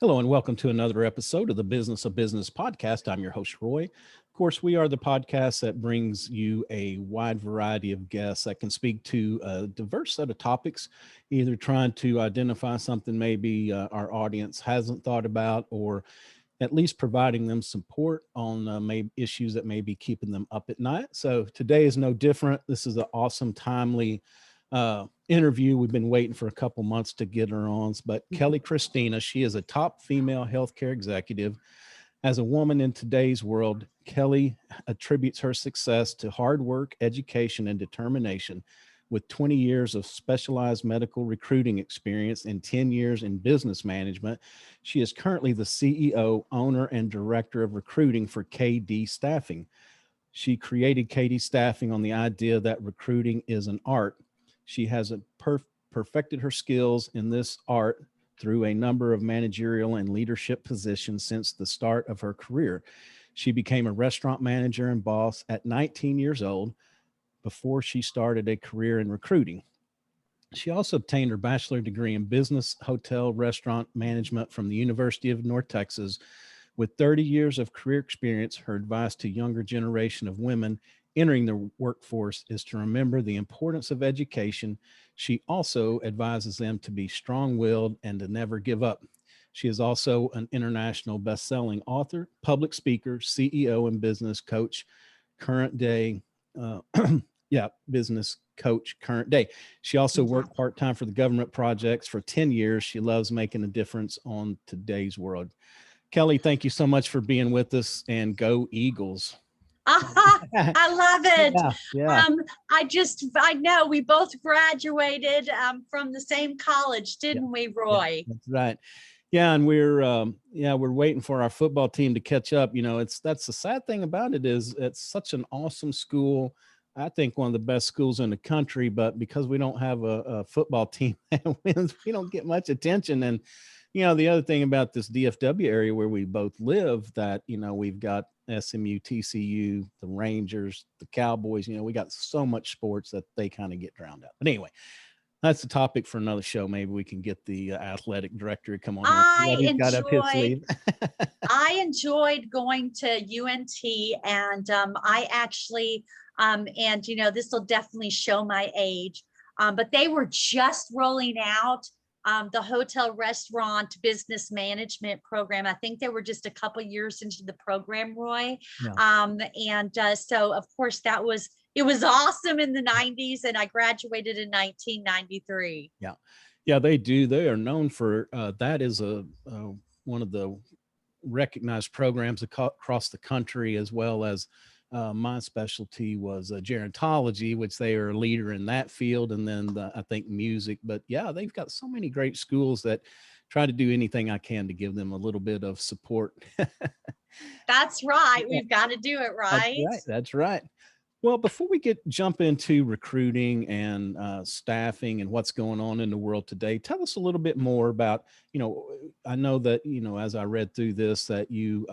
Hello and welcome to another episode of the Business of Business podcast. I'm your host, Roy. Of course, we are the podcast that brings you a wide variety of guests that can speak to a diverse set of topics, either trying to identify something maybe our audience hasn't thought about, or at least providing them support on maybe issues that may be keeping them up at night. So today is no different. This is an awesome, timely interview. We've been waiting for a couple months to get her on, but Kelli Christina, she is a top female healthcare executive. As a woman in today's world, Kelli attributes her success to hard work, education, and determination. With 20 years of specialized medical recruiting experience and 10 years in business management, she is currently the CEO, owner, and director of recruiting for KD Staffing. She created KD Staffing on the idea that recruiting is an art. She has perfected her skills in this art through a number of managerial and leadership positions since the start of her career. She became a restaurant manager and boss at 19 years old before she started a career in recruiting. She also obtained her bachelor degree in business, hotel, restaurant management from the University of North Texas. With 30 years of career experience, her advice to younger generation of women entering the workforce is to remember the importance of education. She also advises them to be strong-willed and to never give up. She is also an international best-selling author, public speaker, CEO, and business coach, current day. Business coach, current day. She also worked part-time for the government projects for 10 years. She loves making a difference on today's world. Kelli, thank you so much for being with us, and go Eagles. I love it. Yeah. I know we both graduated from the same college, didn't we, Roy? Yeah, that's right. Yeah, and we're waiting for our football team to catch up. You know, that's the sad thing about it is it's such an awesome school. I think one of the best schools in the country, but because we don't have a football team that wins, we don't get much attention. And the other thing about this DFW area where we both live, that, we've got SMU, TCU, the Rangers, the Cowboys, we got so much sports that they kind of get drowned out. But anyway, that's the topic for another show. Maybe we can get the athletic director to come on here. I enjoyed going to UNT, and I actually, this will definitely show my age, but they were just rolling out the hotel restaurant business management program. I think they were just a couple years into the program, Roy. Yeah. So of course it was awesome in the 90s, and I graduated in 1993. Yeah, they do. They are known for that is one of the recognized programs across the country, as well as my specialty was gerontology, which they are a leader in that field, and then I think music. But yeah, they've got so many great schools that try to do anything I can to give them a little bit of support. That's right. We've got to do it right. That's right. Well, before we jump into recruiting and staffing and what's going on in the world today, tell us a little bit more about, I know that, as I read through this, that you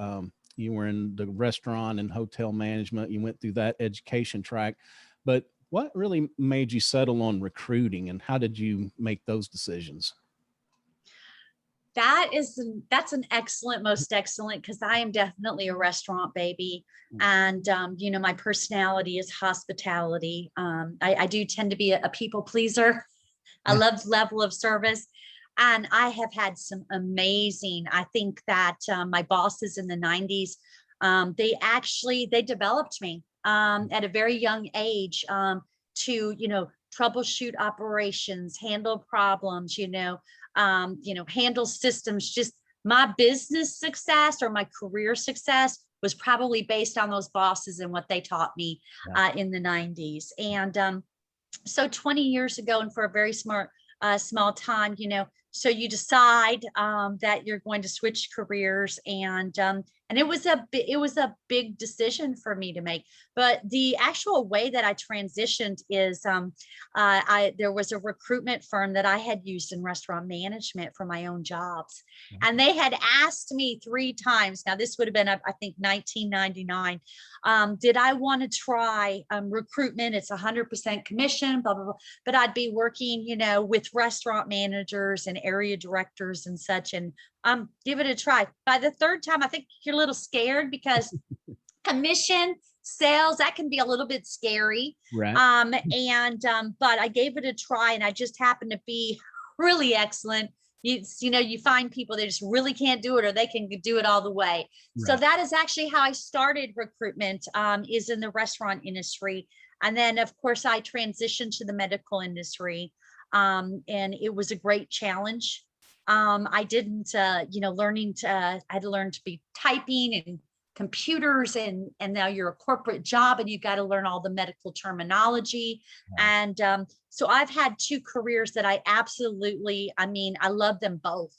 were in the restaurant and hotel management, you went through that education track, but what really made you settle on recruiting, and how did you make those decisions? That's an most excellent, because I am definitely a restaurant baby. And, my personality is hospitality. I do tend to be a people pleaser. I love the level of service. And I have had some amazing, I think that my bosses in the 90s, they developed me at a very young age to, troubleshoot operations, handle problems, handle systems. Just my business success or my career success was probably based on those bosses and what they taught me in the 90s. And so 20 years ago, and for a very small time, so you decide that you're going to switch careers, and And it was a big decision for me to make. But the actual way that I transitioned is there was a recruitment firm that I had used in restaurant management for my own jobs. And they had asked me 3 times. Now, this would have been, I think, 1999. Did I want to try recruitment? It's 100% commission, blah, blah, blah. But I'd be working, with restaurant managers and area directors and such, and give it a try. By the 3rd time, I think you're a little scared because commission sales, that can be a little bit scary. Right. But I gave it a try, and I just happened to be really excellent. You find people that just really can't do it, or they can do it all the way. Right. So that is actually how I started recruitment, is in the restaurant industry. And then, of course, I transitioned to the medical industry, and it was a great challenge. I didn't, I had to learn to be typing and computers, and now you're a corporate job and you've got to learn all the medical terminology. Yeah. And so I've had 2 careers that I absolutely, I love them both.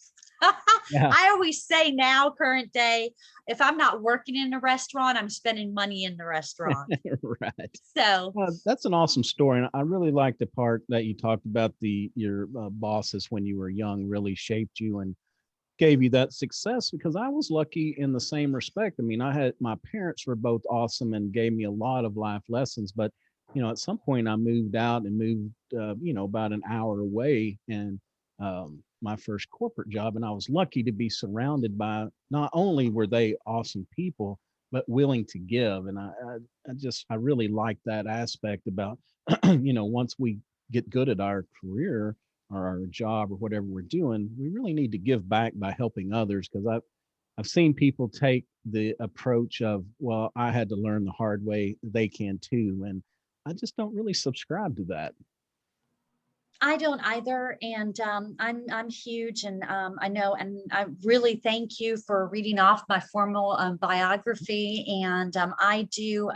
Yeah. I always say now, current day, if I'm not working in a restaurant, I'm spending money in the restaurant. Right. So that's an awesome story. And I really like the part that you talked about your bosses when you were young really shaped you and gave you that success, because I was lucky in the same respect. My parents were both awesome and gave me a lot of life lessons, but at some point I moved out and moved about an hour away, and my first corporate job, and I was lucky to be surrounded by, not only were they awesome people, but willing to give. And I really like that aspect about once we get good at our career or our job or whatever we're doing, we really need to give back by helping others. Because I've seen people take the approach of, well, I had to learn the hard way, they can too. And I just don't really subscribe to that. I don't either. And I'm huge, and I know, and I really thank you for reading off my formal biography. And I do,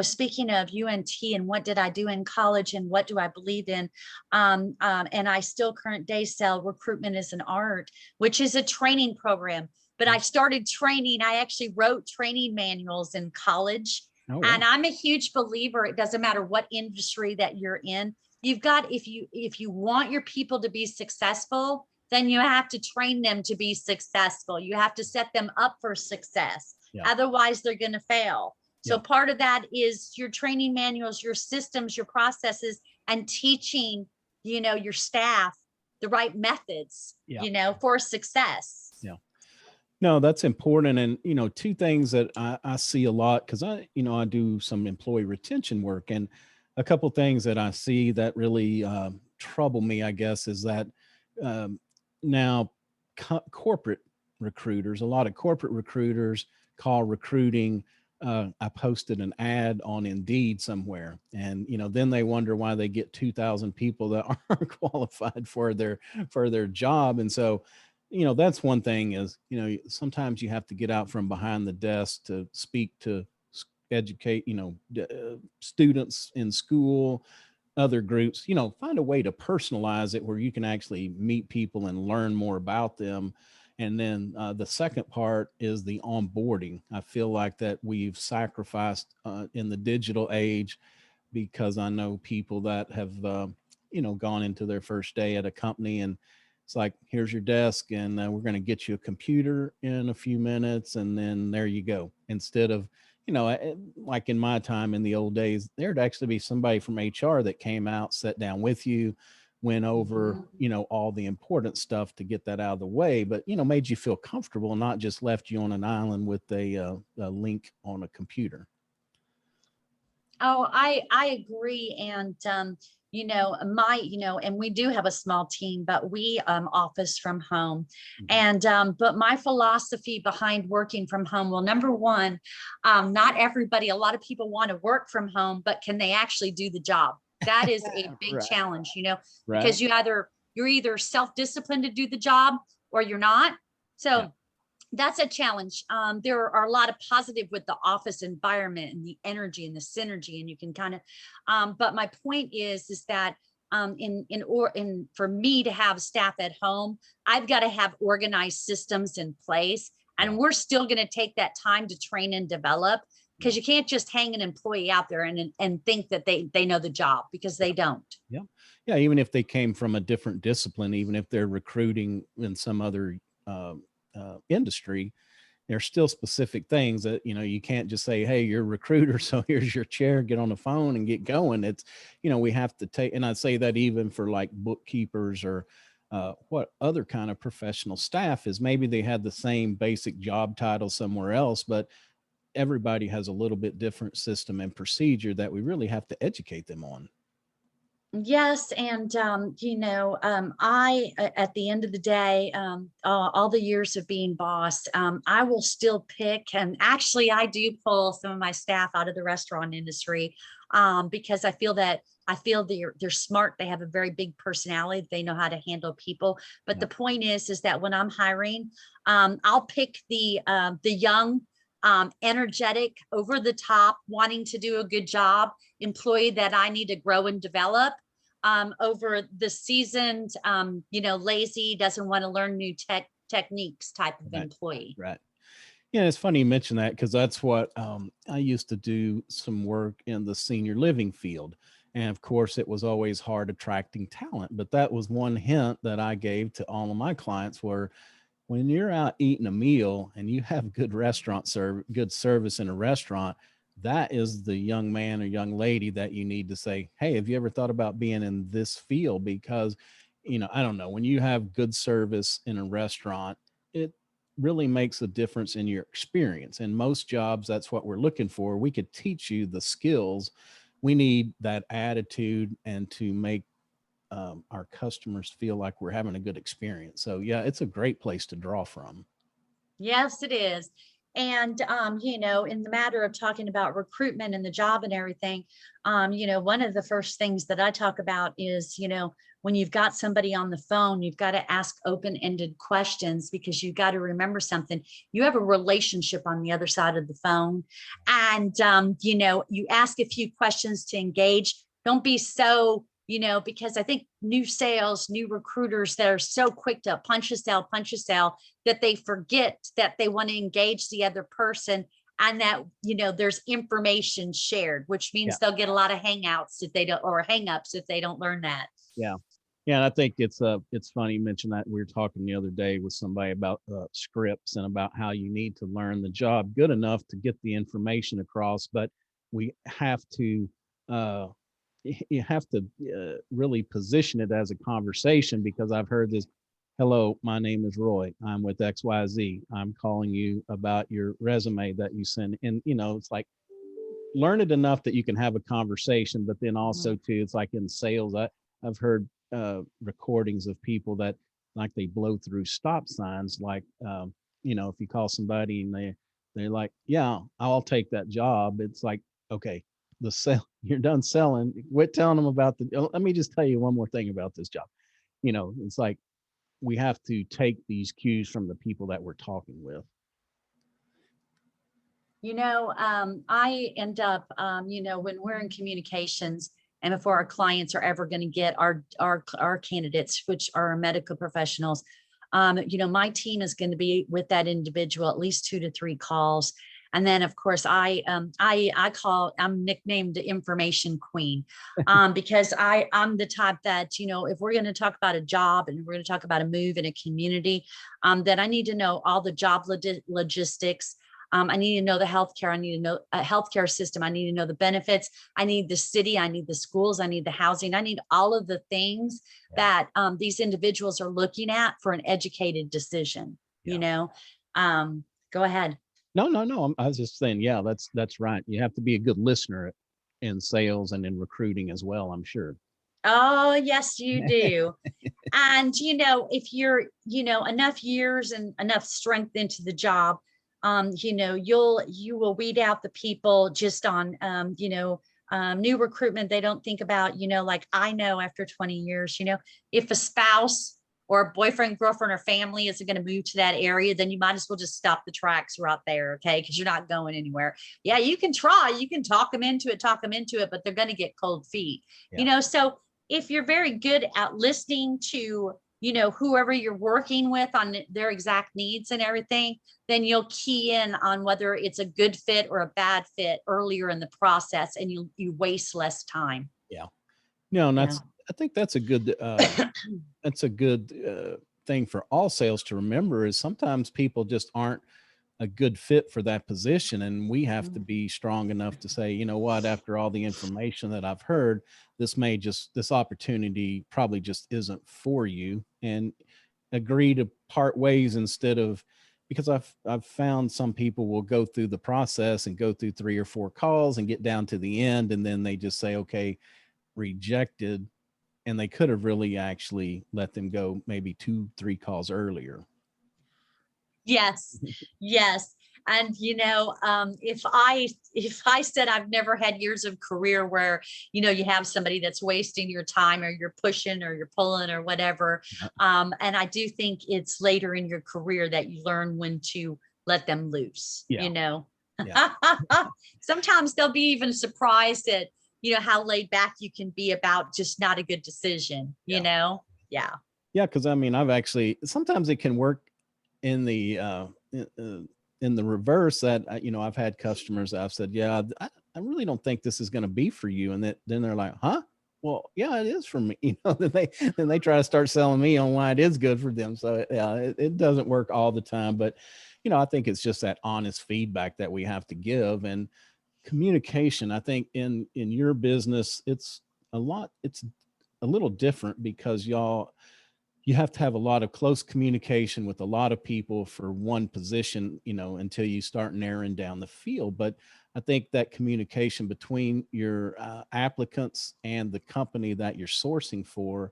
speaking of UNT and what did I do in college and what do I believe in, and I still current day sell recruitment as an art, which is a training program. But I started training. I actually wrote training manuals in college. Oh, wow. And I'm a huge believer. It doesn't matter what industry that you're in. You've got, if you want your people to be successful, then you have to train them to be successful. You have to set them up for success. Yeah. Otherwise, they're going to fail. So yeah. Part of that is your training manuals, your systems, your processes, and teaching, your staff the right methods, for success. Yeah. No, that's important. And, 2 things that I see a lot, because I do some employee retention work, and a couple of things that I see that really trouble me, I guess, is that now corporate recruiters, a lot of corporate recruiters call recruiting. I posted an ad on Indeed somewhere, and then they wonder why they get 2,000 people that aren't qualified for their job. And so, that's one thing is, sometimes you have to get out from behind the desk to speak to educate, students in school, other groups, find a way to personalize it where you can actually meet people and learn more about them. And then the second part is the onboarding. I feel like that we've sacrificed in the digital age, because I know people that have, gone into their first day at a company, and it's like, here's your desk, and we're going to get you a computer in a few minutes, and then there you go. Instead of, like in my time in the old days, there'd actually be somebody from HR that came out, sat down with you, went over, all the important stuff to get that out of the way, but, made you feel comfortable, not just left you on an island with a link on a computer. Oh, I agree. And, and we do have a small team, but we office from home. Mm-hmm. And, but my philosophy behind working from home, well, number one, not everybody, a lot of people want to work from home, but can they actually do the job? That is a big right. challenge, right. Because you're either self-disciplined to do the job or you're not. So yeah. That's a challenge. There are a lot of positive with the office environment and the energy and the synergy, and you can kind of, but my point is that for me to have staff at home, I've got to have organized systems in place. And we're still going to take that time to train and develop, because you can't just hang an employee out there and think that they know the job, because they don't. Yeah. Yeah. Even if they came from a different discipline, even if they're recruiting in some other industry, there's still specific things that, you can't just say, hey, you're a recruiter, so here's your chair, get on the phone and get going. It's, we have to take, and I'd say that even for like bookkeepers or what other kind of professional staff is, maybe they had the same basic job title somewhere else, but everybody has a little bit different system and procedure that we really have to educate them on. Yes. And, at the end of the day, all the years of being boss, I will still pick, and actually I do pull some of my staff out of the restaurant industry, because I feel they're smart. They have a very big personality. They know how to handle people. But the point is that when I'm hiring, I'll pick the young, energetic, over the top, wanting to do a good job employee that I need to grow and develop, over the seasoned, lazy, doesn't want to learn new techniques type of employee. Right. Yeah, it's funny you mention that, because that's what I used to do some work in the senior living field. And of course, it was always hard attracting talent. But that was one hint that I gave to all of my clients, were when you're out eating a meal and you have good good service in a restaurant, that is the young man or young lady that you need to say, hey, have you ever thought about being in this field? Because, I don't know, when you have good service in a restaurant, it really makes a difference in your experience. And most jobs, that's what we're looking for. We could teach you the skills. We need that attitude, and to make our customers feel like we're having a good experience. So yeah, it's a great place to draw from. Yes, it is. And, in the matter of talking about recruitment and the job and everything, one of the first things that I talk about is, when you've got somebody on the phone, you've got to ask open-ended questions, because you've got to remember something. You have a relationship on the other side of the phone. And, you ask a few questions to engage. Don't be so, because I think new recruiters that are so quick to punch a sale, that they forget that they want to engage the other person, and that, there's information shared, which means they'll get a lot of hangouts if they don't, or hangups if they don't learn that. Yeah. Yeah. And I think it's funny you mentioned that. We were talking the other day with somebody about scripts, and about how you need to learn the job good enough to get the information across. But we have to, you have to really position it as a conversation, because I've heard this, hello, my name is Roy, I'm with XYZ, I'm calling you about your resume that you send. And it's like, learn it enough that you can have a conversation. But then also too, it's like in sales, I've heard recordings of people that, like, they blow through stop signs, like if you call somebody and they're like, yeah, I'll take that job, it's like, okay, you're done selling, quit telling them about let me just tell you one more thing about this job. It's like, we have to take these cues from the people that we're talking with. I end up, when we're in communications, and before our clients are ever going to get our candidates, which are medical professionals, my team is going to be with that individual at least 2 to 3 calls. And then, of course, I'm nicknamed the information queen, because I'm the type that, if we're going to talk about a job and we're going to talk about a move in a community, that I need to know all the job logistics. I need to know the healthcare. I need to know a healthcare system. I need to know the benefits. I need the city. I need the schools. I need the housing. I need all of the things that these individuals are looking at for an educated decision. Go ahead. No. I was just saying, yeah, that's right. You have to be a good listener in sales and in recruiting as well, I'm sure. Oh, yes, you do. And, if you're, enough years and enough strength into the job, you will weed out the people just on, new recruitment. They don't think about, like I know after 20 years, if a spouse or a boyfriend, girlfriend, or family isn't going to move to that area, then you might as well just stop the tracks right there. Okay. Because you're not going anywhere. Yeah. You can try, you can talk them into it, but they're going to get cold feet, so if you're very good at listening to whoever you're working with on their exact needs and everything, then you'll key in on whether it's a good fit or a bad fit earlier in the process, and you waste less time. Yeah. No, and Yeah. I think that's a good, thing for all sales to remember, is sometimes people just aren't a good fit for that position. And we have to be strong enough to say, you know what, after all the information that I've heard, this opportunity probably just isn't for you, and agree to part ways instead of, because I've found some people will go through the process and go through 3 or 4 calls and get down to the end, and then they just say, okay, rejected, and they could have really actually let them go maybe 2, 3 calls earlier. Yes, yes. And if I said I've never had years of career where you have somebody that's wasting your time, or you're pushing or you're pulling or whatever, and I do think it's later in your career that you learn when to let them loose. Yeah. Sometimes they'll be even surprised at how laid back you can be about just not a good decision. Yeah. Because I mean, I've actually, sometimes it can work in the in the reverse, that I've had customers that I've said, yeah, I really don't think this is going to be for you, and then they're like, huh, well, yeah, it is for me. Then they try to start selling me on why it is good for them. So yeah, it doesn't work all the time, but I think it's just that honest feedback that we have to give. And communication, I think in your business, it's a little different, because you have to have a lot of close communication with a lot of people for one position, until you start narrowing down the field. But I think that communication between your applicants and the company that you're sourcing for,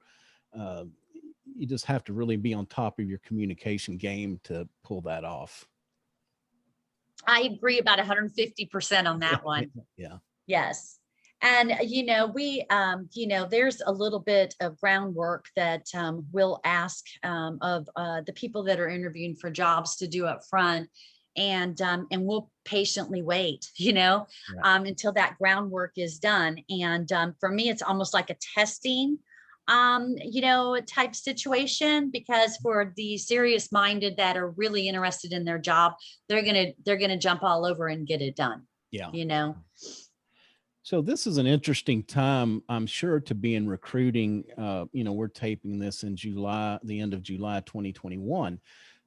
you just have to really be on top of your communication game to pull that off. I agree about 150% on that one. Yeah. Yes. And, there's a little bit of groundwork that we'll ask of the people that are interviewing for jobs to do up front. And we'll patiently wait, until that groundwork is done. And for me, it's almost like a testing, type situation, because for the serious minded that are really interested in their job, they're going to jump all over and get it done. Yeah. So this is an interesting time, I'm sure, to be in recruiting. We're taping this in July, the end of July 2021,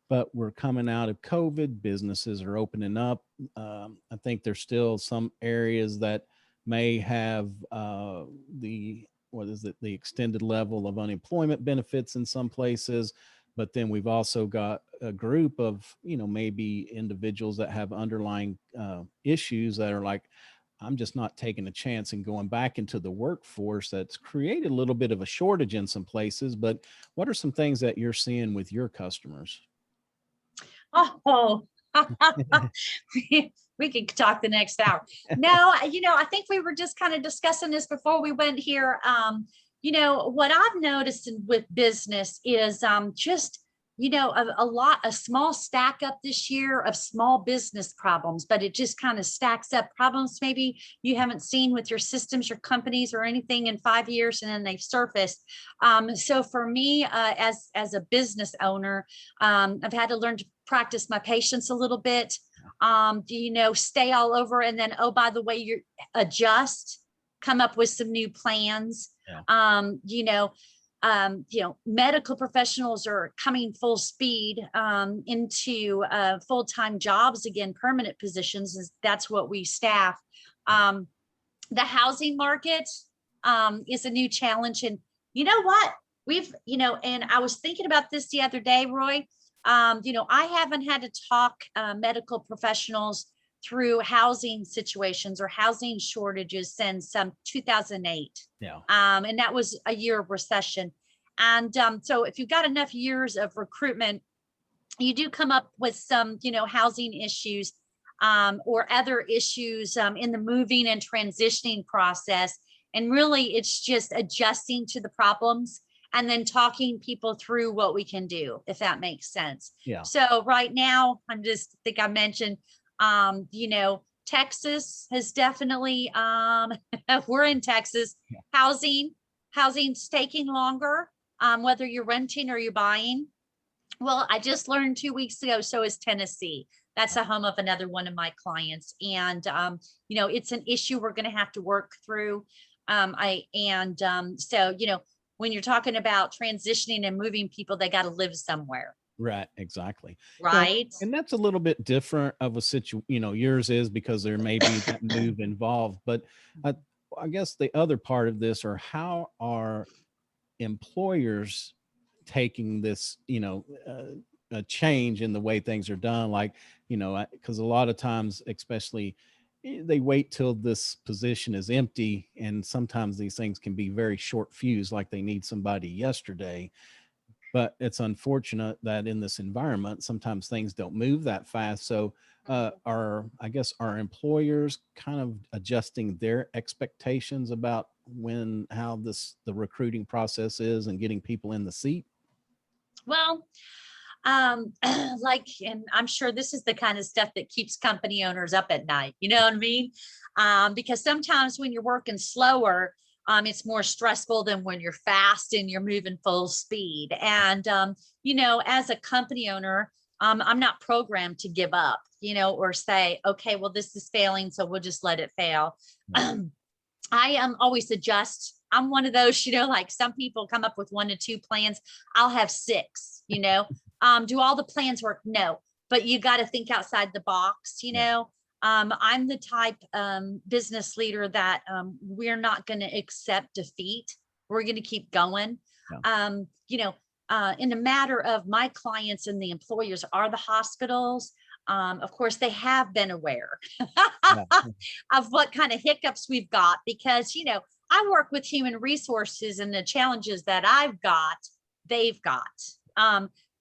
but we're coming out of COVID. Businesses are opening up. I think there's still some areas that may have the extended level of unemployment benefits in some places. But then we've also got a group of, maybe individuals that have underlying issues that are like, I'm just not taking a chance and going back into the workforce. That's created a little bit of a shortage in some places. But what are some things that you're seeing with your customers? Oh, we could talk the next hour. No, I think we were just kind of discussing this before we went here. What I've noticed with business is just a small stack up this year of small business problems, but it just kind of stacks up problems maybe you haven't seen with your systems, your companies, or anything in 5 years, and then they've surfaced. So for me, as a business owner, I've had to learn to practice my patience a little bit. Stay all over, and then, oh, by the way, you adjust, come up with some new plans. Yeah. Medical professionals are coming full speed into full-time jobs again, permanent positions. That's what we staff. The housing market is a new challenge. And you know what? And I was thinking about this the other day, Roy. I haven't had to talk medical professionals through housing situations or housing shortages since 2008. Yeah. And that was a year of recession. And so if you've got enough years of recruitment, you do come up with some, housing issues or other issues in the moving and transitioning process. And really, it's just adjusting to the problems and then talking people through what we can do, if that makes sense. Yeah. So right now, I mentioned, Texas has definitely, we're in Texas. Yeah. Housing's taking longer. whether you're renting or you're buying. Well, I just learned 2 weeks ago, so is Tennessee. That's the home of another one of my clients. And, it's an issue we're going to have to work through. So, when you're talking about transitioning and moving people, they got to live somewhere. Right, exactly. Right. And that's a little bit different of a yours is because there may be that move involved. But I, I guess the other part of this, or how are employers taking this, a change in the way things are done? Like, because a lot of times, especially, they wait till this position is empty. And sometimes these things can be very short fused, like they need somebody yesterday. But it's unfortunate that in this environment, sometimes things don't move that fast. So, are employers kind of adjusting their expectations about how the recruiting process is and getting people in the seat? Well, and I'm sure this is the kind of stuff that keeps company owners up at night. You know what I mean? Because sometimes when you're working slower, it's more stressful than when you're fast and you're moving full speed. And, as a company owner, I'm not programmed to give up, or say, okay, well, this is failing, so we'll just let it fail. I always adjust. I'm one of those, like some people come up with 1 to 2 plans. I'll have 6, do all the plans work? No, but you got to think outside the box, I'm the type business leader that we're not going to accept defeat. We're going to keep going. In the matter of my clients and the employers are the hospitals. Of course, they have been aware of what kind of hiccups we've got because, I work with human resources and the challenges that I've got, they've got.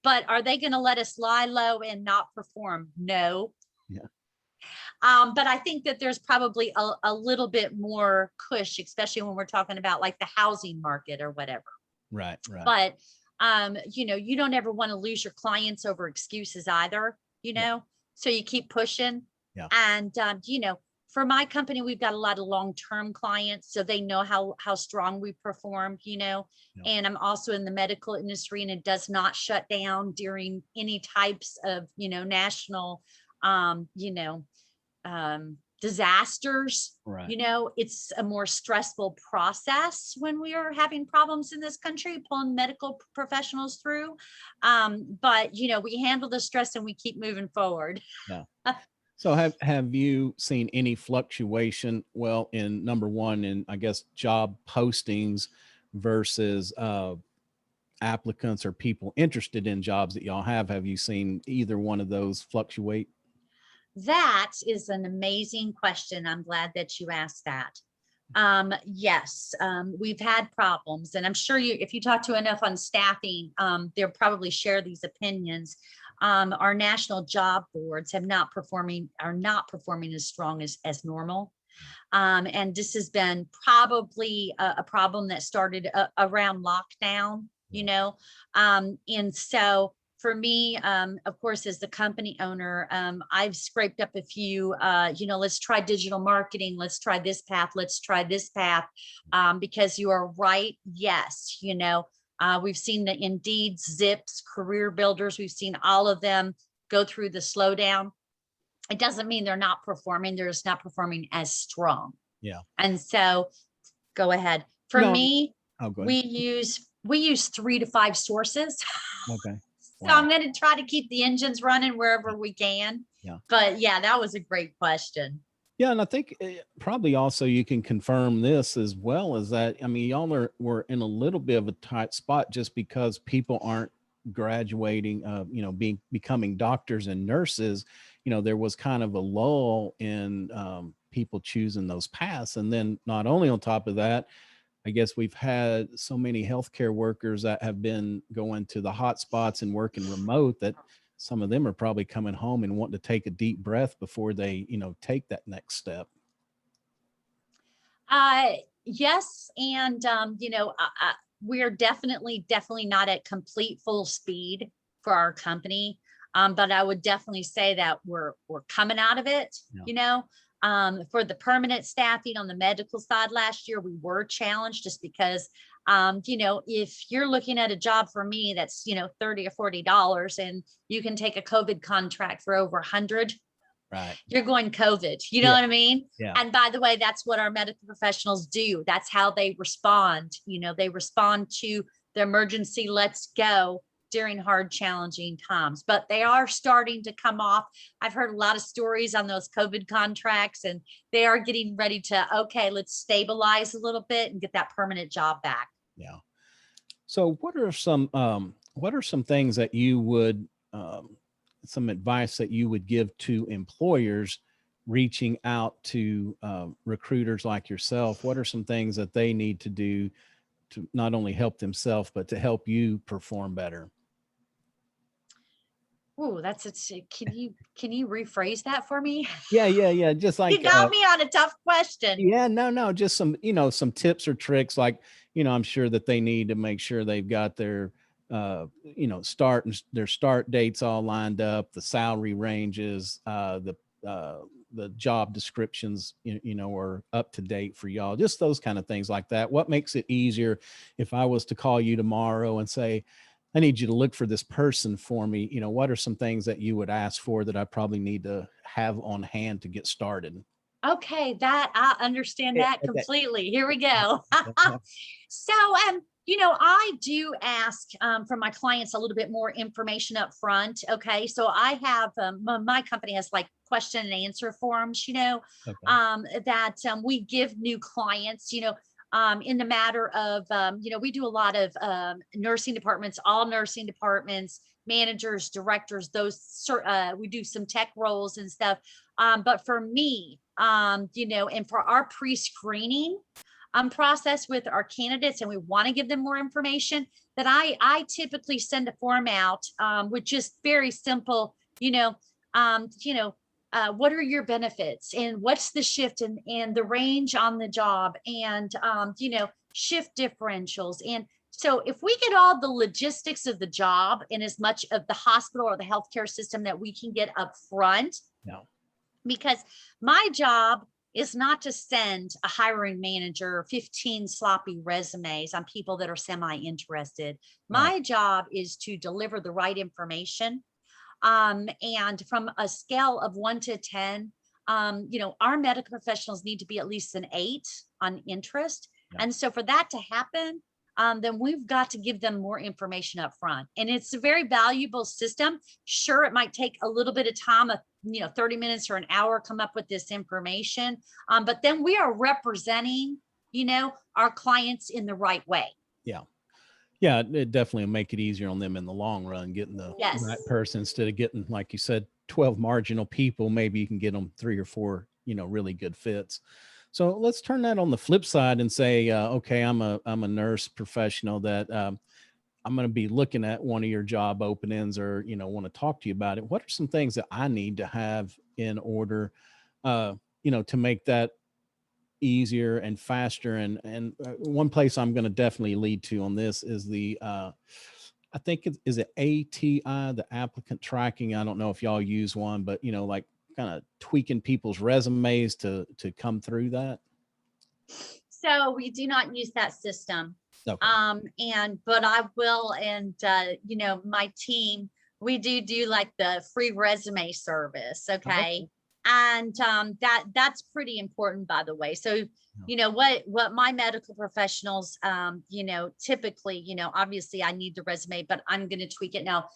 But are they going to let us lie low and not perform? No. Yeah. But I think that there's probably a little bit more push, especially when we're talking about like the housing market or whatever. Right. But, you don't ever want to lose your clients over excuses either, so you keep pushing. Yeah. And, for my company, we've got a lot of long-term clients, so they know how strong we perform, and I'm also in the medical industry and it does not shut down during any types of, national, disasters. Right. It's a more stressful process when we are having problems in this country, pulling medical professionals through. But we handle the stress and we keep moving forward. Yeah. So have you seen any fluctuation, in number one, in I guess job postings versus applicants or people interested in jobs that y'all have? Have you seen either one of those fluctuate? That is an amazing question. I'm glad that you asked that. Yes, we've had problems, and I'm sure if you talk to enough on staffing, they'll probably share these opinions. Our national job boards are not performing as strong as normal. And this has been probably a problem that started around lockdown, and so for me, of course, as the company owner, I've scraped up a few, let's try digital marketing. Let's try this path. Let's try this path. Because you are right. Yes. We've seen the Indeed, Zips, Career Builders. We've seen all of them go through the slowdown. It doesn't mean they're not performing. They're just not performing as strong. Yeah. And so go ahead. For me, we use 3 to 5 sources. Okay. So I'm going to try to keep the engines running wherever we can. Yeah. But yeah, that was a great question. Yeah. And I think probably also you can confirm this as well, as that, y'all were in a little bit of a tight spot just because people aren't graduating, becoming doctors and nurses. There was kind of a lull in people choosing those paths. And then not only on top of that, I guess we've had so many healthcare workers that have been going to the hot spots and working remote that some of them are probably coming home and wanting to take a deep breath before they, take that next step. Yes. And, we're definitely not at complete full speed for our company. But I would definitely say that we're coming out of it, for the permanent staffing on the medical side last year, we were challenged just because You know, if you're looking at a job for me that's, you know, $30 or $40 and you can take a COVID contract for over 100, Right. you're going COVID. You know Yeah. what I mean? Yeah. And by the way, that's what our medical professionals do. That's how they respond. You know, they respond to the emergency, let's go during hard, challenging times. But they are starting to come off. I've heard a lot of stories on those COVID contracts, and they are getting ready to, okay, let's stabilize a little bit and get that permanent job back. Yeah. So what are some things that you would, some advice that you would give to employers reaching out to recruiters like yourself? What are some things that they need to do to not only help themselves, but to help you perform better? Ooh, that's a, can you rephrase that for me? Yeah. Just You like, got me on a tough question. yeah, no, just some, some tips or tricks, like, I'm sure that they need to make sure they've got their, their start dates all lined up, the salary ranges, the job descriptions, are up to date for y'all, just those kind of things like that. What makes it easier if I was to call you tomorrow and say, I need you to look for this person for me? What are some things that you would ask for that I probably need to have on hand to get started? Okay, that I understand Yeah, that okay. completely. Here we go. So, you know, I do ask for my clients a little bit more information up front. Okay, so I have my company has like question and answer forms, you know, Okay. that we give new clients, you know. In the matter of, you know, we do a lot of nursing departments, all nursing departments, managers, directors, we do some tech roles and stuff. But for me, you know, and for our pre-screening process with our candidates, and we want to give them more information, that I typically send a form out with just very simple, what are your benefits and what's the shift and the range on the job, and you know, shift differentials. And so if we get all the logistics of the job and as much of the hospital or the healthcare system that we can get up front, No. because my job is not to send a hiring manager 15 sloppy resumes on people that are semi-interested. Right. My job is to deliver the right information. And from a scale of 1 to 10, you know, our medical professionals need to be at least an 8 on interest. Yeah. And so for that to happen, then we've got to give them more information up front. And it's a very valuable system. Sure, it might take a little bit of time, 30 minutes or an hour, come up with this information. But then we are representing, you know, our clients in the right way. Yeah. Yeah, it definitely will make it easier on them in the long run, getting the Yes. right person instead of getting, like you said, 12 marginal people. Maybe you can get them 3 or 4, really good fits. So let's turn that on the flip side and say, okay, I'm a nurse professional that I'm going to be looking at one of your job openings, or, want to talk to you about it. What are some things that I need to have in order, to make that easier and faster? And one place I'm going to definitely lead to on this is the I think is it ATI, the applicant tracking. I don't know if y'all use one, but like kind of tweaking people's resumes to come through that. So we do not use that system. Okay. But I will, and you know, my team, we do like the free resume service. Okay. And that's pretty important, by the way. So you know what my medical professionals you know, typically, you know, obviously I need the resume, but I'm going to tweak it now.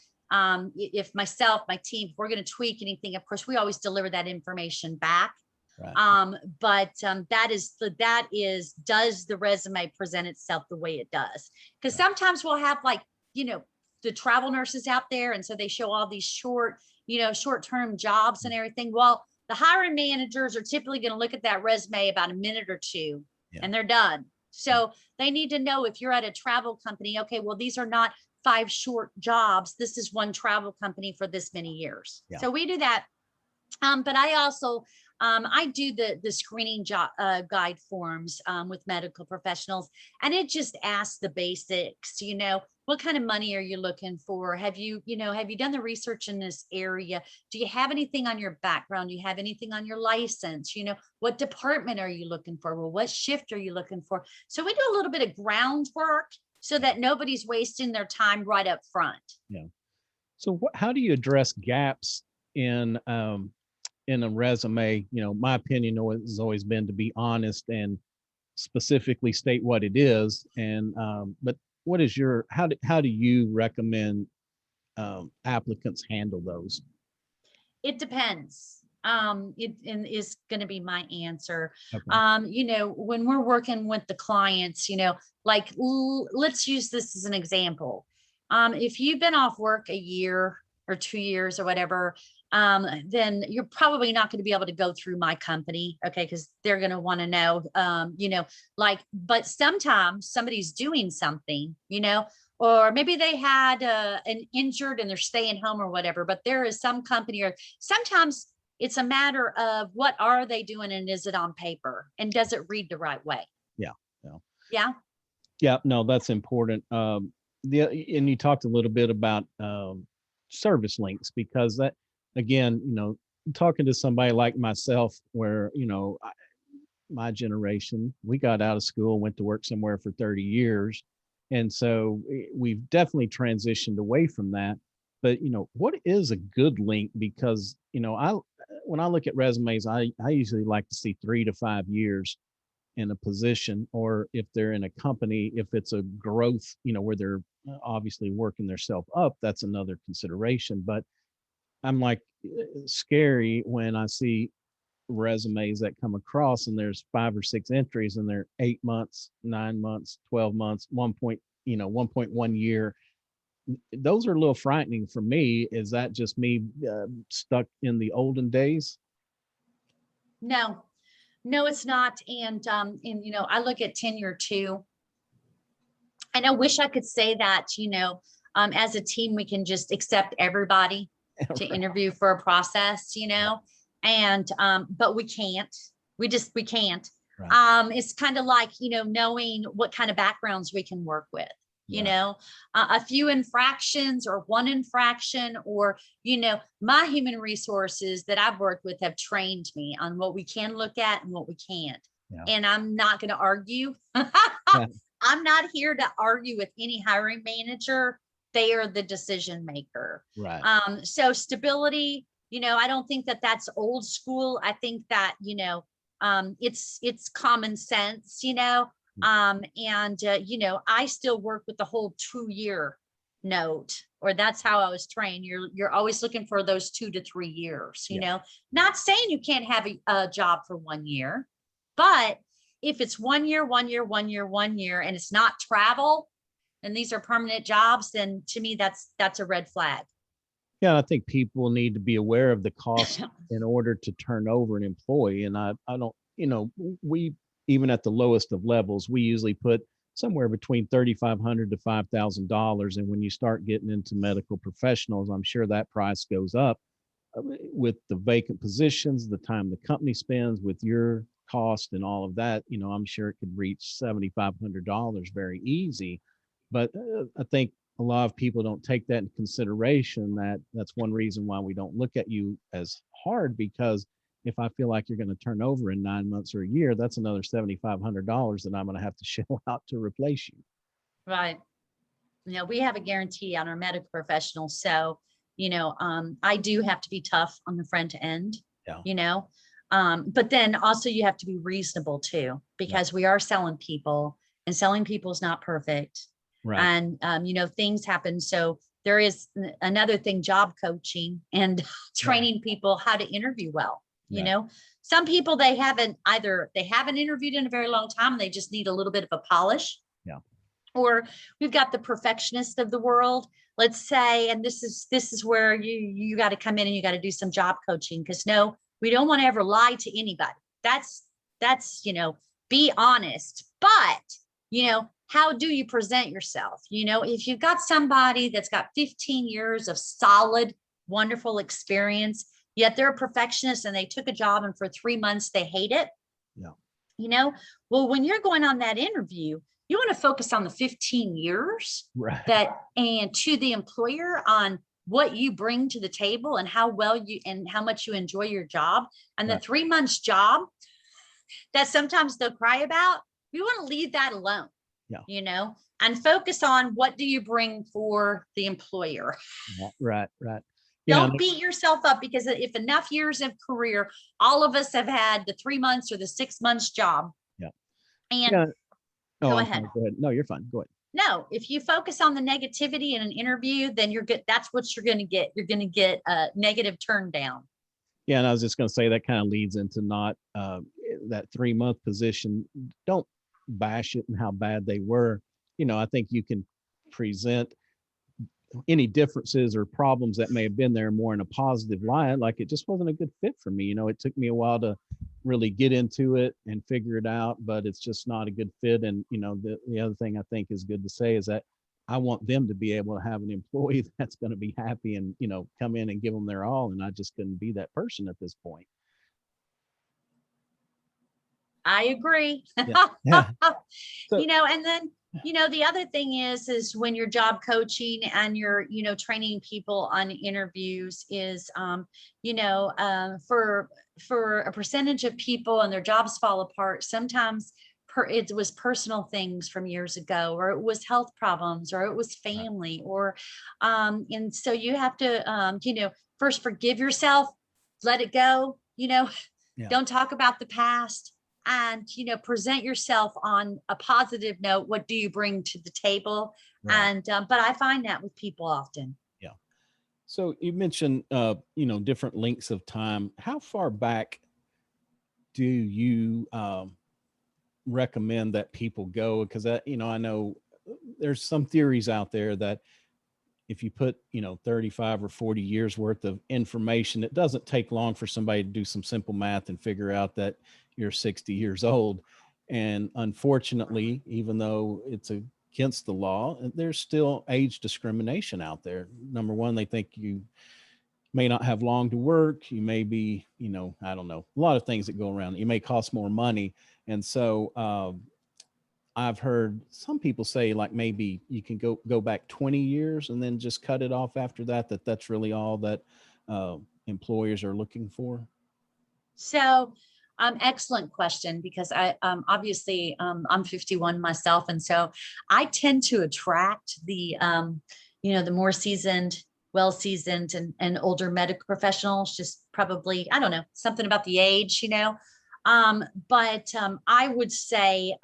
If myself, my team, if we're going to tweak anything, of course we always deliver that information back. Right. But does the resume present itself the way it does? Because sometimes we'll have, like, you know, the travel nurses out there, and so they show all these short-term jobs and everything. Well, the hiring managers are typically going to look at that resume about a minute or two, and they're done. So they need to know, if you're at a travel company, okay, well, these are not 5 short jobs. This is one travel company for this many years. So we do that. But I also I do the screening guide forms with medical professionals, and it just asks the basics. What kind of money are you looking for? Have you done the research in this area? Do you have anything on your background? Do you have anything on your license? What department are you looking for? Well, what shift are you looking for? So we do a little bit of groundwork so that nobody's wasting their time right up front. Yeah. So how do you address gaps in a resume? My opinion has always been to be honest and specifically state what it is. And but what is how do you recommend applicants handle those? It depends. It is going to be my answer. Okay. When we're working with the clients, like let's use this as an example. If you've been off work a year or 2 years or whatever, then you're probably not going to be able to go through my company. Okay. Cause they're going to want to know, but sometimes somebody's doing something, or maybe they had an injured and they're staying home or whatever, but there is some company, or sometimes it's a matter of what are they doing and is it on paper and does it read the right way? Yeah. Yeah. Yeah. Yeah. No, that's important. And you talked a little bit about service links, because that, again, talking to somebody like myself, where, my generation, we got out of school, went to work somewhere for 30 years. And so we've definitely transitioned away from that. But, what is a good link? Because, when I look at resumes, I usually like to see 3 to 5 years in a position, or if they're in a company, if it's a growth, where they're obviously working themselves up, that's another consideration. But I'm like scary when I see resumes that come across and there's 5 or 6 entries and they're 8 months, 9 months, 12 months, 1.1 year. Those are a little frightening for me. Is that just me stuck in the olden days? No, it's not. And I look at tenure too. And I wish I could say that, as a team, we can just accept everybody to interview for a process, and, but we can't, we can't. Right. It's kind of like, knowing what kind of backgrounds we can work with, Right. a few infractions or one infraction, or, my human resources that I've worked with have trained me on what we can look at and what we can't. Yeah. And I'm not going to argue. Yeah. I'm not here to argue with any hiring manager. They are the decision maker. Right. So stability, I don't think that that's old school. I think that, it's common sense, and, I still work with the whole 2-year note, or that's how I was trained. You're always looking for those 2 to 3 years, not saying you can't have a job for 1 year, but if it's 1 year, 1 year, 1 year, 1 year, and it's not travel, and these are permanent jobs, then to me, that's a red flag. Yeah, I think people need to be aware of the cost in order to turn over an employee. And I don't, we, even at the lowest of levels, we usually put somewhere between $3,500 to $5,000. And when you start getting into medical professionals, I'm sure that price goes up with the vacant positions, the time the company spends with your cost and all of that. I'm sure it could reach $7,500 very easy. But I think a lot of people don't take that into consideration. That's one reason why we don't look at you as hard, because if I feel like you're going to turn over in 9 months or a year, that's another $7,500 that I'm going to have to shell out to replace you. Right. We have a guarantee on our medical professionals. So, I do have to be tough on the front end, Yeah. But then also you have to be reasonable too, because we are selling people, and selling people is not perfect. Right. And, things happen. So there is another thing, job coaching and training people how to interview well. Right. Some people, they haven't interviewed in a very long time. They just need a little bit of a polish. Yeah. Or we've got the perfectionist of the world, let's say, and this is where you got to come in and you got to do some job coaching, because no, we don't want to ever lie to anybody. That's be honest. But how do you present yourself? If you've got somebody that's got 15 years of solid, wonderful experience, yet they're a perfectionist and they took a job and for 3 months they hate it. Yeah. You know, well, when you're going on that interview, you want to focus on the 15 years Right. and to the employer on what you bring to the table and how well you and how much you enjoy your job. And the Right. 3 months job that sometimes they'll cry about, we want to leave that alone. Yeah. You know, and focus on what do you bring for the employer. Right. Right. Yeah. Don't beat yourself up, because if enough years of career, all of us have had the 3 months or the 6 months job. Yeah. And Yeah. Oh, go I'm ahead. sorry. Go ahead. No, you're fine. Go ahead. No, if you focus on the negativity in an interview, then you're good. That's what you're going to get. You're going to get a negative turn down. Yeah. And I was just going to say that kind of leads into not that 3-month position. Don't bash it and how bad they were. You know, I think you can present any differences or problems that may have been there more in a positive light, like it just wasn't a good fit for me. You know, it took me a while to really get into it and figure it out, but it's just not a good fit. And, you know, the other thing I think is good to say is that I want them to be able to have an employee that's going to be happy and, you know, come in and give them their all. And I just couldn't be that person at this point. I agree. Yeah. Yeah. So, You know, and then, you know, the other thing is when you're job coaching and you're, you know, training people on interviews is, you know, for a percentage of people and their jobs fall apart, sometimes it was personal things from years ago, or it was health problems, or it was family, or, and so you have to, you know, first forgive yourself, let it go, you know, yeah. don't talk about the past. And, you know, present yourself on a positive note. What do you bring to the table? Right. And, but I find that with people often. Yeah. So you mentioned, you know, different lengths of time. How far back do you recommend that people go? Because that, you know, I know there's some theories out there that if you put, you know, 35 or 40 years worth of information, it doesn't take long for somebody to do some simple math and figure out that you're 60 years old. And unfortunately, even though it's against the law, there's still age discrimination out there. Number one, they think you may not have long to work. You may be, you know, I don't know, a lot of things that go around. You may cost more money. And so, I've heard some people say like maybe you can go back 20 years and then just cut it off after that, that's really all that employers are looking for. So, excellent question, because I obviously I'm 51 myself, and so I tend to attract the you know, the more seasoned, well seasoned, and older medical professionals. Just probably, I don't know, something about the age, you know. But I would say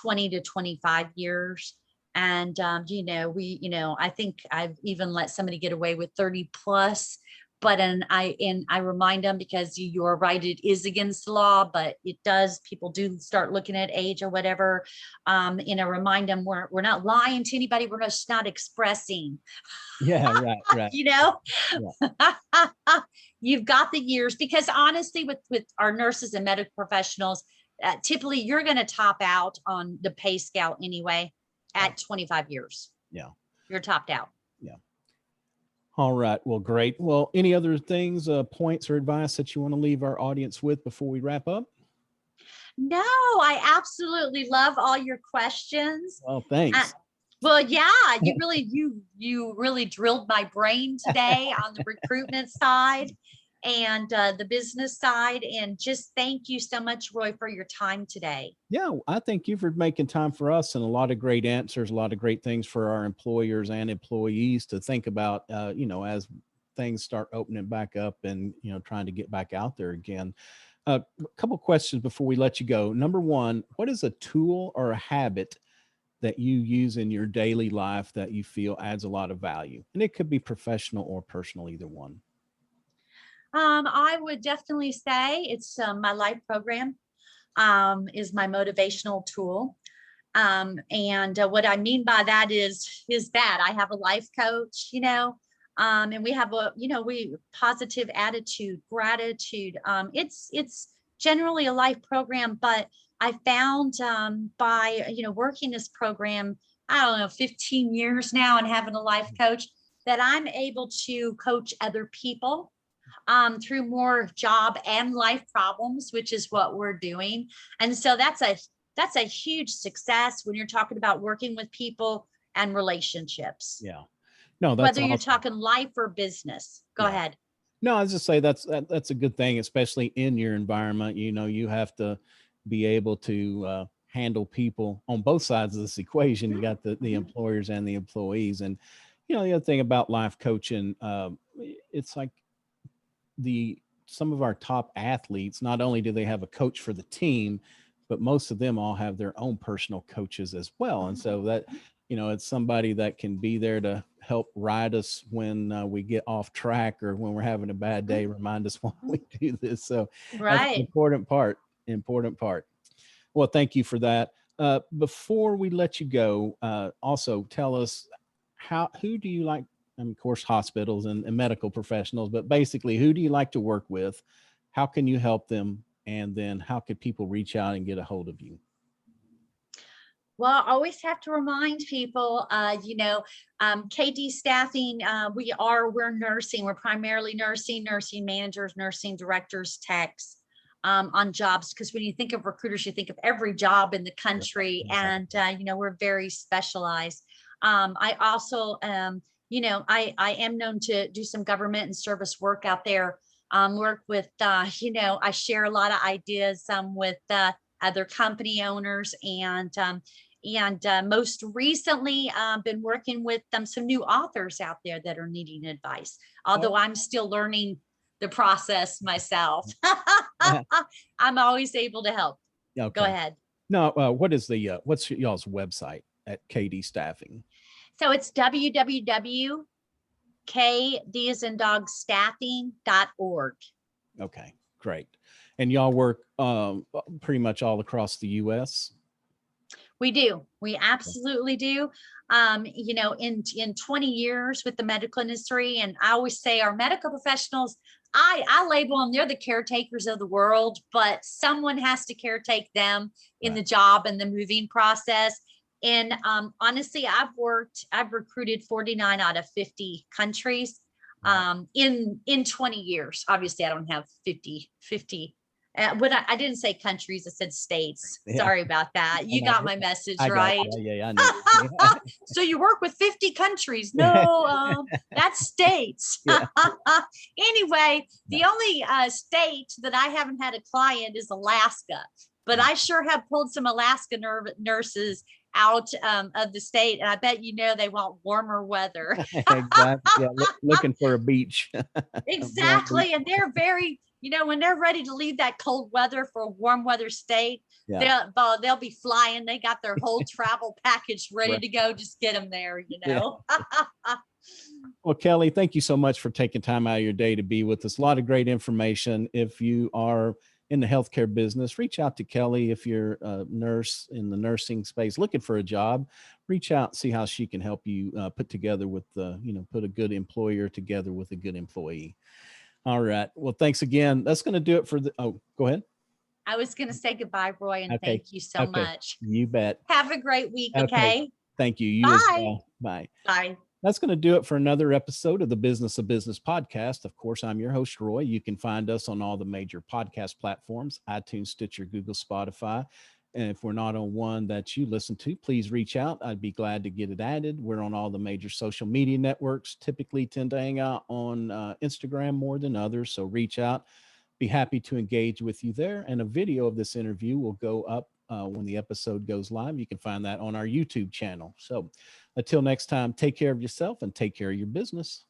20 to 25 years. And you know, you know, I think I've even let somebody get away with 30 plus. But and I remind them, because you are right, it is against the law, but it does, people do start looking at age or whatever. And I remind them we're not lying to anybody, we're just not expressing. Yeah, right. You know, Yeah. you've got the years, because honestly, with our nurses and medical professionals, typically you're going to top out on the pay scale anyway at 25 years. Yeah. You're topped out. Yeah. All right. Well, great. Well, any other things, points or advice that you want to leave our audience with before we wrap up? No, I absolutely love all your questions. Well, thanks. Well, yeah, you really drilled my brain today on the recruitment side and the business side. And just thank you so much, Roy, for your time today. Yeah, I thank you for making time for us, and a lot of great answers, a lot of great things for our employers and employees to think about, you know, as things start opening back up and, you know, trying to get back out there again. A couple questions before we let you go. Number one, what is a tool or a habit that you use in your daily life that you feel adds a lot of value? And it could be professional or personal, either one. I would definitely say it's my life program is my motivational tool. And what I mean by that is that I have a life coach, you know, and we have a, you know, we positive attitude, gratitude. It's generally a life program, but I found by, you know, working this program, I don't know, 15 years now and having a life coach, that I'm able to coach other people through more job and life problems, which is what we're doing. And so that's a huge success when you're talking about working with people and relationships, Yeah. No, that's whether you're awesome. talking life or business. Go Yeah. ahead. No, I was just say that's a good thing, especially in your environment. You know, you have to be able to handle people on both sides of this equation. You got the Mhm. employers and the employees, and you know the other thing about life coaching, it's like some of our top athletes. Not only do they have a coach for the team, but most of them all have their own personal coaches as well, and so that you know it's somebody that can be there to help ride us when we get off track or when we're having a bad day, remind us why we do this. So that's an Right. important part. Important part. Well, thank you for that. Before we let you go, also tell us who do you like? And of course, hospitals and medical professionals, but basically, who do you like to work with? How can you help them? And then how could people reach out and get a hold of you? Well, I always have to remind people, KD staffing, we're nursing. We're primarily nursing managers, nursing directors, techs, on jobs. Because when you think of recruiters, you think of every job in the Right, country, and exactly. we're very specialized. I also, I am known to do some government and service work out there. Work with, I share a lot of ideas with other company owners, and most recently been working with some new authors out there that are needing advice, Oh, although I'm still learning the process myself. yeah. I'm always able to help. Go Okay. ahead. No, what is the what's y'all's website at KD Staffing? So it's www.KD as in dog staffing.org. Okay, great. And y'all work pretty much all across the U.S. We do. We absolutely do. In 20 years with the medical industry, and I always say our medical professionals, I label them, they're the caretakers of the world, but someone has to caretake them in Right. the job and the moving process. And honestly, I've recruited 49 out of 50 countries Wow. in 20 years. Obviously, I don't have 50. But I didn't say countries, I said states. Yeah. Sorry about that. I You know. got my message, I got. right? Yeah, yeah, yeah, I know. Yeah. So you work with 50 countries. No, that's states. Yeah. Anyway, Yeah. the only state that I haven't had a client is Alaska, but Mm. I sure have pulled some Alaska nurses out of the state, and I bet they want warmer weather. Exactly. Yeah. Looking for a beach, a warm beach. Exactly. And they're very, when they're ready to leave that cold weather for a warm weather state, Yeah. they'll be flying. They got their whole travel package ready Right. to go. Just get them there, Yeah. Well, Kelly, thank you so much for taking time out of your day to be with us. A lot of great information. If you are in the healthcare business, reach out to Kelly. If you're a nurse in the nursing space looking for a job, reach out, see how she can help you put together with put a good employer together with a good employee. All right. Well, thanks again. That's going to do it for go ahead. I was going to say goodbye, Roy, and Okay. thank you so Okay. much. You bet. Have a great week. Okay. Okay. Thank you. You as Bye. well. Bye. Bye. That's going to do it for another episode of the Business of Business podcast. Of course, I'm your host, Roy. You can find us on all the major podcast platforms, iTunes, Stitcher, Google, Spotify. And if we're not on one that you listen to, please reach out. I'd be glad to get it added. We're on all the major social media networks, typically tend to hang out on Instagram more than others. So reach out. Be happy to engage with you there. And a video of this interview will go up when the episode goes live. You can find that on our YouTube channel. So until next time, take care of yourself and take care of your business.